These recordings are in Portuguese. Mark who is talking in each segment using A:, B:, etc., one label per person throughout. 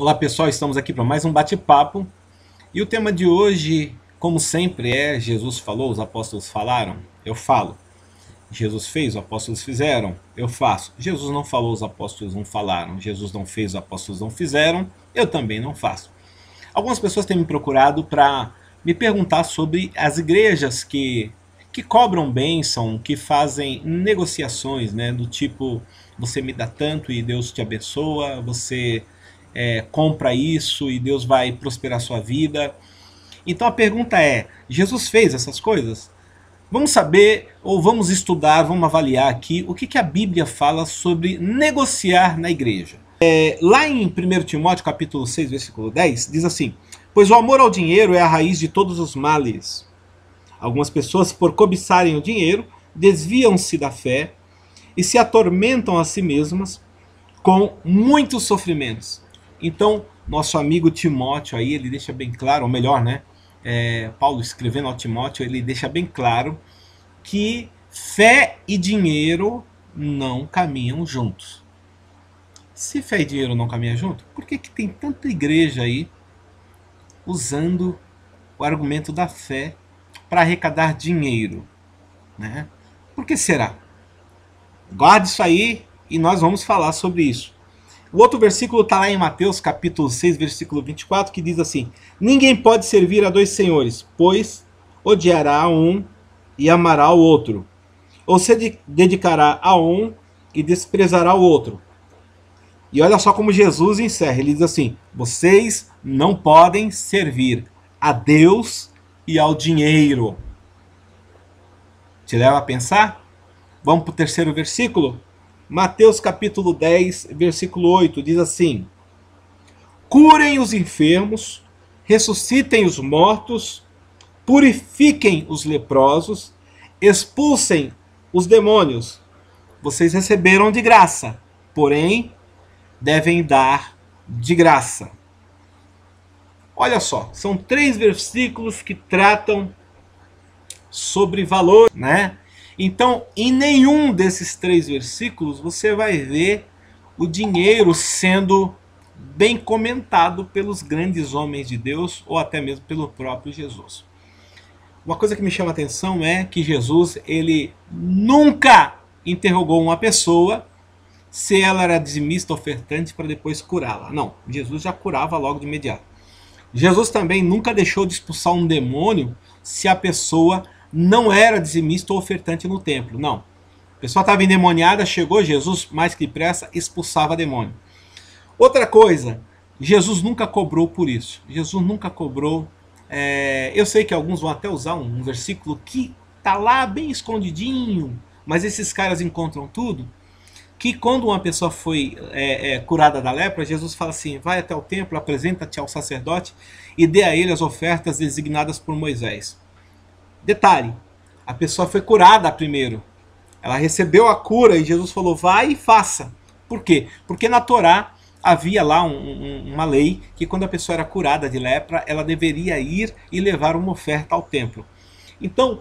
A: Olá pessoal, estamos aqui para mais um bate-papo e o tema de hoje, como sempre, é Jesus falou, os apóstolos falaram, eu falo. Jesus fez, os apóstolos fizeram, eu faço. Jesus não falou, os apóstolos não falaram. Jesus não fez, os apóstolos não fizeram, eu também não faço. Algumas pessoas têm me procurado para me perguntar sobre as igrejas que cobram bênção, que fazem negociações, né, do tipo, você me dá tanto e Deus te abençoa, você compra isso e Deus vai prosperar a sua vida. Então a pergunta é, Jesus fez essas coisas? Vamos saber, ou vamos estudar, vamos avaliar aqui o que a Bíblia fala sobre negociar na igreja. Lá em 1 Timóteo capítulo 6, versículo 10, diz assim: pois o amor ao dinheiro é a raiz de todos os males. Algumas pessoas, por cobiçarem o dinheiro, desviam-se da fé e se atormentam a si mesmas com muitos sofrimentos. Então, nosso amigo Timóteo aí, ele deixa bem claro, ou melhor, né? Paulo escrevendo ao Timóteo, ele deixa bem claro que fé e dinheiro não caminham juntos. Se fé e dinheiro não caminham juntos, por que tem tanta igreja aí usando o argumento da fé para arrecadar dinheiro, né? Por que será? Guarde isso aí e nós vamos falar sobre isso. O outro versículo está lá em Mateus capítulo 6, versículo 24, que diz assim: ninguém pode servir a dois senhores, pois odiará um e amará o outro, ou se dedicará a um e desprezará o outro. E olha só como Jesus encerra, ele diz assim: vocês não podem servir a Deus e ao dinheiro. Te leva a pensar? Vamos para o terceiro versículo? Mateus capítulo 10, versículo 8, diz assim: curem os enfermos, ressuscitem os mortos, purifiquem os leprosos, expulsem os demônios. Vocês receberam de graça, porém devem dar de graça. Olha só, são 3 versículos que tratam sobre valor, né? Então, em nenhum desses 3 versículos você vai ver o dinheiro sendo bem comentado pelos grandes homens de Deus ou até mesmo pelo próprio Jesus. Uma coisa que me chama a atenção é que Jesus, ele nunca interrogou uma pessoa se ela era dizimista, ofertante, para depois curá-la. Não, Jesus já curava logo de imediato. Jesus também nunca deixou de expulsar um demônio se a pessoa não era dizimista ou ofertante no templo. Não. A pessoa estava endemoniada, chegou Jesus, mais que depressa, expulsava demônio. Outra coisa, Jesus nunca cobrou por isso. Jesus nunca cobrou. Eu sei que alguns vão até usar um versículo que está lá bem escondidinho, mas esses caras encontram tudo. Que quando uma pessoa foi curada da lepra, Jesus fala assim: vai até o templo, apresenta-te ao sacerdote e dê a ele as ofertas designadas por Moisés. Detalhe, a pessoa foi curada primeiro. Ela recebeu a cura e Jesus falou: vai e faça. Por quê? Porque na Torá havia lá uma lei que quando a pessoa era curada de lepra, ela deveria ir e levar uma oferta ao templo. Então,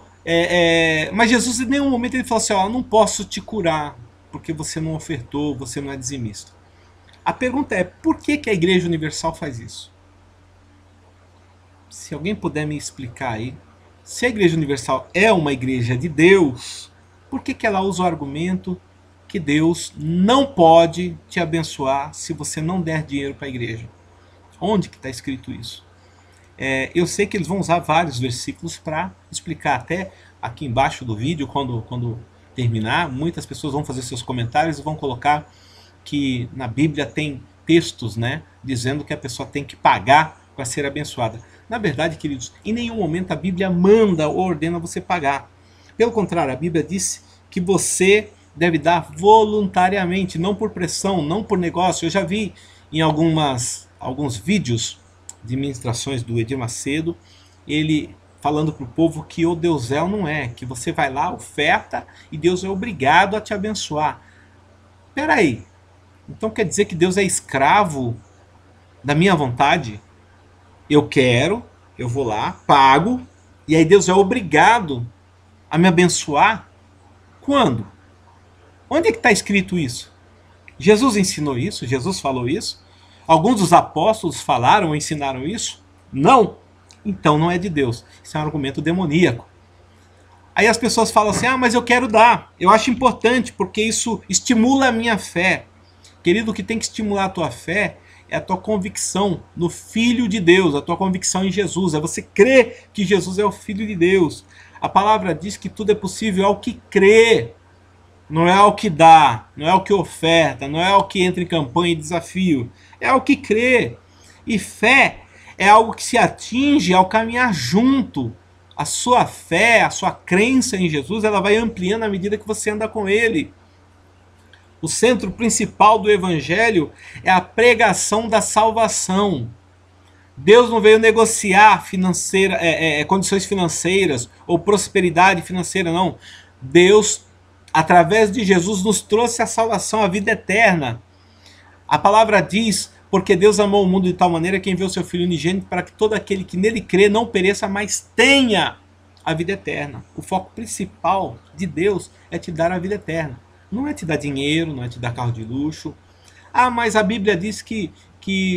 A: mas Jesus em nenhum momento ele falou assim: ó, não posso te curar porque você não ofertou, você não é dizimista. A pergunta é, por que a Igreja Universal faz isso? Se alguém puder me explicar aí. Se a Igreja Universal é uma igreja de Deus, por que ela usa o argumento que Deus não pode te abençoar se você não der dinheiro para a igreja? Onde que está escrito isso? Eu sei que eles vão usar vários versículos para explicar. Até aqui embaixo do vídeo, quando terminar, muitas pessoas vão fazer seus comentários e vão colocar que na Bíblia tem textos, né, dizendo que a pessoa tem que pagar para ser abençoada. Na verdade, queridos, em nenhum momento a Bíblia manda ou ordena você pagar. Pelo contrário, a Bíblia diz que você deve dar voluntariamente, não por pressão, não por negócio. Eu já vi em alguns vídeos de ministrações do Edir Macedo, ele falando para o povo que o Deusel não é, que você vai lá, oferta e Deus é obrigado a te abençoar. Espera aí, então quer dizer que Deus é escravo da minha vontade? Eu quero, eu vou lá, pago, e aí Deus é obrigado a me abençoar? Quando? Onde é que está escrito isso? Jesus ensinou isso? Jesus falou isso? Alguns dos apóstolos falaram ou ensinaram isso? Não. Então não é de Deus. Isso é um argumento demoníaco. Aí as pessoas falam assim, mas eu quero dar. Eu acho importante porque isso estimula a minha fé. Querido, o que tem que estimular a tua fé é a tua convicção no Filho de Deus, a tua convicção em Jesus. É você crer que Jesus é o Filho de Deus. A palavra diz que tudo é possível ao que crê. Não é ao que dá, não é ao que oferta, não é ao que entra em campanha e desafio. É ao que crê. E fé é algo que se atinge ao caminhar junto. A sua fé, a sua crença em Jesus, ela vai ampliando à medida que você anda com Ele. O centro principal do Evangelho é a pregação da salvação. Deus não veio negociar condições financeiras ou prosperidade financeira, não. Deus, através de Jesus, nos trouxe a salvação, a vida eterna. A palavra diz, porque Deus amou o mundo de tal maneira que enviou seu Filho unigênito para que todo aquele que nele crê não pereça, mas tenha a vida eterna. O foco principal de Deus é te dar a vida eterna. Não é te dar dinheiro, não é te dar carro de luxo. Mas a Bíblia diz que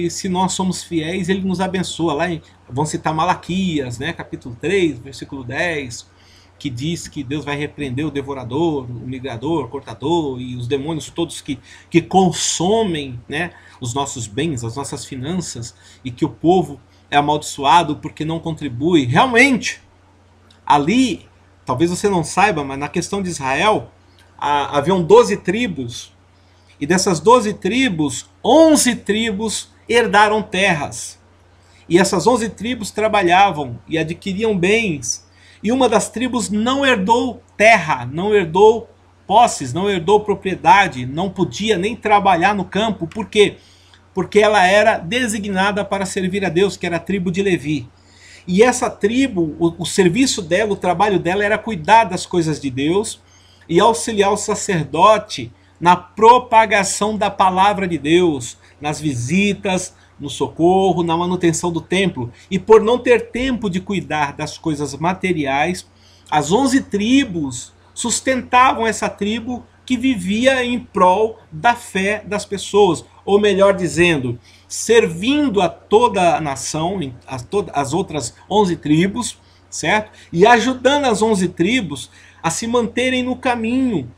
A: se nós somos fiéis, Ele nos abençoa. Lá vão citar Malaquias, né, capítulo 3, versículo 10, que diz que Deus vai repreender o devorador, o migrador, o cortador e os demônios todos que consomem, né, os nossos bens, as nossas finanças, e que o povo é amaldiçoado porque não contribui. Realmente, ali, talvez você não saiba, mas na questão de Israel, haviam 12 tribos, e dessas 12 tribos, 11 tribos herdaram terras. E essas 11 tribos trabalhavam e adquiriam bens. E uma das tribos não herdou terra, não herdou posses, não herdou propriedade, não podia nem trabalhar no campo. Por quê? Porque ela era designada para servir a Deus, que era a tribo de Levi. E essa tribo, o serviço dela, o trabalho dela era cuidar das coisas de Deus e auxiliar o sacerdote na propagação da palavra de Deus, nas visitas, no socorro, na manutenção do templo. E por não ter tempo de cuidar das coisas materiais, as 11 tribos sustentavam essa tribo que vivia em prol da fé das pessoas. Ou melhor dizendo, servindo a toda a nação, as outras 11 tribos, certo? E ajudando as 11 tribos a se manterem no caminho.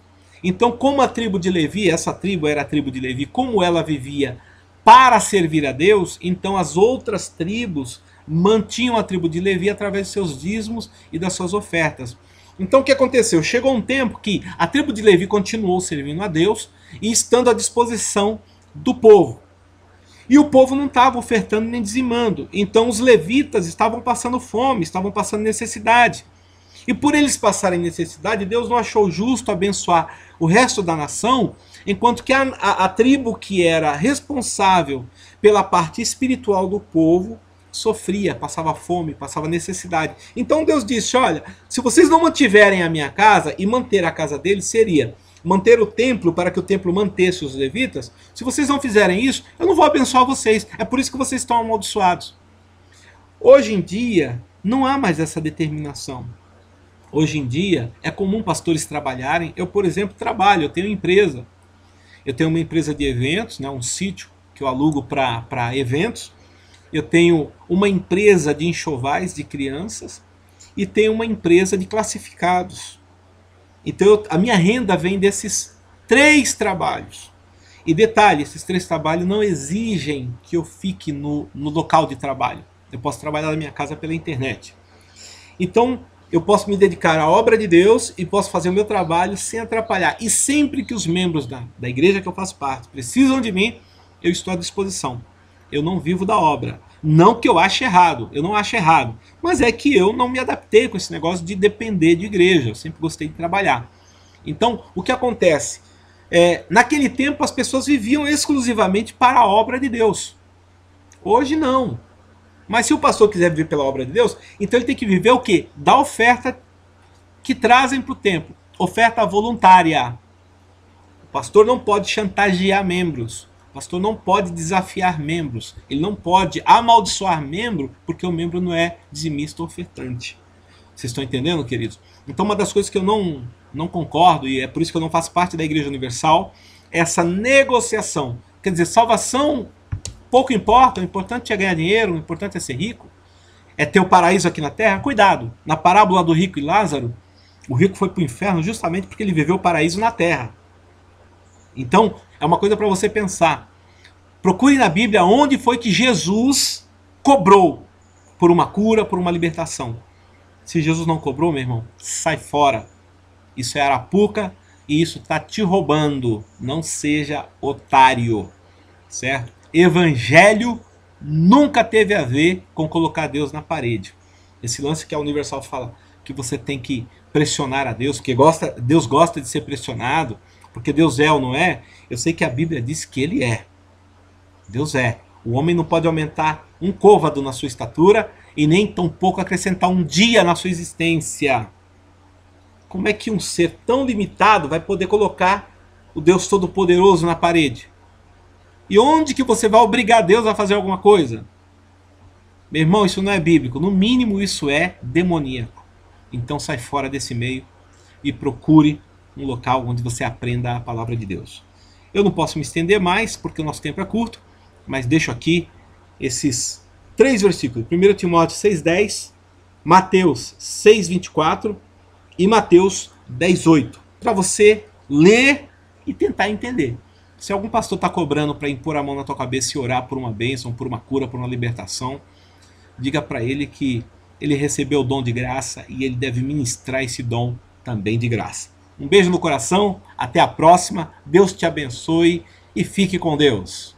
A: Então, como a tribo de Levi, essa tribo era a tribo de Levi, como ela vivia para servir a Deus, então as outras tribos mantinham a tribo de Levi através de seus dízimos e das suas ofertas. Então o que aconteceu? Chegou um tempo que a tribo de Levi continuou servindo a Deus e estando à disposição do povo. E o povo não estava ofertando nem dizimando. Então os levitas estavam passando fome, estavam passando necessidade. E por eles passarem necessidade, Deus não achou justo abençoar o resto da nação, enquanto que a tribo que era responsável pela parte espiritual do povo sofria, passava fome, passava necessidade. Então Deus disse, olha, se vocês não mantiverem a minha casa, e manter a casa deles seria manter o templo para que o templo mantesse os levitas, se vocês não fizerem isso, eu não vou abençoar vocês. É por isso que vocês estão amaldiçoados. Hoje em dia, não há mais essa determinação. Hoje em dia, é comum pastores trabalharem. Eu, por exemplo, trabalho, eu tenho empresa. Eu tenho uma empresa de eventos, né, um sítio que eu alugo para eventos. Eu tenho uma empresa de enxovais de crianças e tenho uma empresa de classificados. Então a minha renda vem desses 3 trabalhos. E detalhe, esses 3 trabalhos não exigem que eu fique no local de trabalho. Eu posso trabalhar na minha casa pela internet. Então eu posso me dedicar à obra de Deus e posso fazer o meu trabalho sem atrapalhar. E sempre que os membros da igreja que eu faço parte precisam de mim, eu estou à disposição. Eu não vivo da obra. Não que eu ache errado, eu não acho errado. Mas é que eu não me adaptei com esse negócio de depender de igreja. Eu sempre gostei de trabalhar. Então, o que acontece? Naquele tempo as pessoas viviam exclusivamente para a obra de Deus. Hoje não. Mas se o pastor quiser viver pela obra de Deus, então ele tem que viver o quê? Da oferta que trazem para o templo. Oferta voluntária. O pastor não pode chantagear membros. O pastor não pode desafiar membros. Ele não pode amaldiçoar membro porque o membro não é dizimista ou ofertante. Vocês estão entendendo, queridos? Então uma das coisas que eu não concordo, e é por isso que eu não faço parte da Igreja Universal, é essa negociação. Quer dizer, salvação pouco importa, o importante é ganhar dinheiro, o importante é ser rico, é ter o paraíso aqui na terra. Cuidado, na parábola do rico e Lázaro, o rico foi para o inferno justamente porque ele viveu o paraíso na terra. Então, é uma coisa para você pensar. Procure na Bíblia onde foi que Jesus cobrou por uma cura, por uma libertação. Se Jesus não cobrou, meu irmão, sai fora. Isso é arapuca e isso está te roubando. Não seja otário, certo? Evangelho nunca teve a ver com colocar Deus na parede. Esse lance que a Universal fala que você tem que pressionar a Deus, porque Deus gosta de ser pressionado, porque Deus é ou não é. Eu sei que a Bíblia diz que Ele é. Deus é. O homem não pode aumentar um côvado na sua estatura e nem tampouco acrescentar um dia na sua existência. Como é que um ser tão limitado vai poder colocar o Deus Todo-Poderoso na parede? E onde que você vai obrigar Deus a fazer alguma coisa? Meu irmão, isso não é bíblico. No mínimo isso é demoníaco. Então sai fora desse meio e procure um local onde você aprenda a palavra de Deus. Eu não posso me estender mais porque o nosso tempo é curto, mas deixo aqui esses 3 versículos. 1 Timóteo 6,10, Mateus 6,24 e Mateus 10,8. Para você ler e tentar entender. Se algum pastor está cobrando para impor a mão na tua cabeça e orar por uma bênção, por uma cura, por uma libertação, diga para ele que ele recebeu o dom de graça e ele deve ministrar esse dom também de graça. Um beijo no coração, até a próxima, Deus te abençoe e fique com Deus.